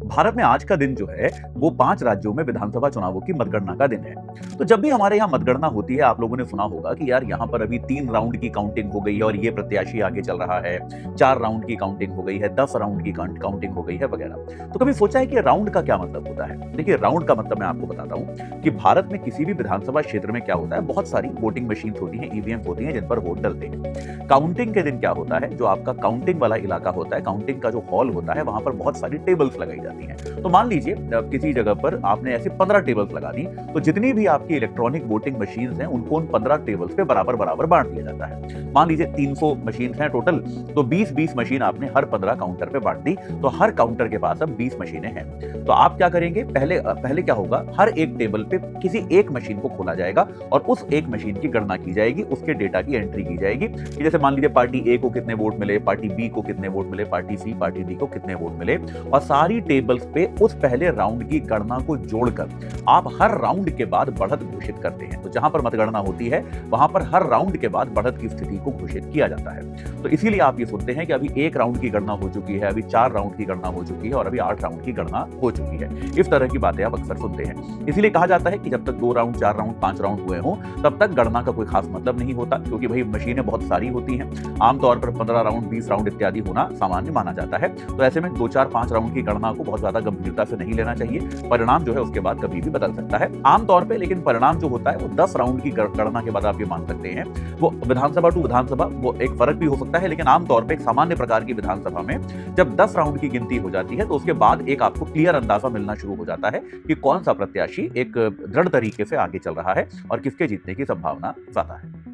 भारत में आज का दिन जो है वो 5 राज्यों में विधानसभा चुनावों की मतगणना का दिन है। तो जब भी हमारे यहाँ मतगणना होती है, आप लोगों ने सुना होगा कि यार यहाँ पर अभी 3 राउंड की काउंटिंग हो गई है और ये प्रत्याशी आगे चल रहा है, 4 राउंड की काउंटिंग हो गई है, 10 राउंड की काउंटिंग हो गई है वगैरह। तो कभी सोचा है कि राउंड का क्या मतलब होता है? देखिए, राउंड का मतलब मैं आपको बताता हूँ कि भारत में किसी भी विधानसभा क्षेत्र में क्या होता है, बहुत सारी वोटिंग मशीन्स होती हैं, ईवीएम होती हैं जिन पर वोट डलते हैं। काउंटिंग के दिन क्या होता है, जो आपका काउंटिंग वाला इलाका होता है, काउंटिंग का जो हॉल होता है, वहां पर बहुत सारी टेबल्स लगाई जाती हैं। तो मान लीजिए किसी जगह पर आपने ऐसे 15 टेबल्स लगा दी, तो जितनी भी आपकी इलेक्ट्रॉनिक वोटिंग मशीन्स हैं उनको उन 15 टेबल्स पे बराबर बराबर बांट दिया जाता है। मान लीजिए 300 मशीन हैं टोटल, तो 20-20 मशीन आपने हर 15 काउंटर पे बांट दी, तो हर काउंटर के पास अब 20 मशीनें हैं। तो आप क्या करेंगे, पहले क्या होगा, हर एक टेबल पे किसी एक मशीन को खोला जाएगा और उस एक मशीन की गणना की जाएगी, उसके डेटा की एंट्री की जाएगी कि जैसे मान लीजिए पार्टी ए को कितने वोट मिले, पार्टी बी को कितने वोट मिले, पार्टी सी, पार्टी डी को कितने वोट मिले, और सारी टेबल्स पे उस पहले राउंड की गणना को जोड़कर आप हर राउंड के बाद बढ़त घोषित करते हैं। तो जहां पर मतगणना होती है वहां पर हर राउंड के बाद बढ़त की स्थिति को घोषित किया जाता है। तो इसीलिए आप ये सुनते हैं कि अभी 1 राउंड की गणना हो चुकी है, अभी 4 राउंड की गणना हो चुकी है और अभी 8 राउंड की गणना हो चुकी है। इस तरह की बातें आप अक्सर सुनते हैं। इसीलिए कहा जाता है कि जब तक 2 राउंड, 4 राउंड, 5 राउंड हुए हों तब तक गणना का कोई खास मतलब नहीं होता, क्योंकि भाई मशीनें बहुत सारी होती हैं। आमतौर पर 15 राउंड, 20 राउंड इत्यादि होना सामान्य माना जाता है। तो ऐसे में 2, 4, 5 राउंड की गणना को बहुत ज्यादा गंभीरता से नहीं लेना चाहिए। परिणाम जो है उसके बाद कभी भी बदल सकता है आमतौर पे, लेकिन परिणाम जो होता है वो 10 राउंड की गणना के बाद आप ये मान सकते हैं। वो विधानसभा टू विधानसभा वो एक फर्क भी हो सकता है, लेकिन आमतौर पे एक सामान्य प्रकार की विधानसभा में जब 10 राउंड की गिनती हो जाती है तो उसके बाद एक आपको क्लियर अंदाजा मिलना शुरू हो जाता है कि कौन सा प्रत्याशी एक दृढ़ तरीके से आगे चल रहा है और किसके जीतने की संभावना ज्यादा है।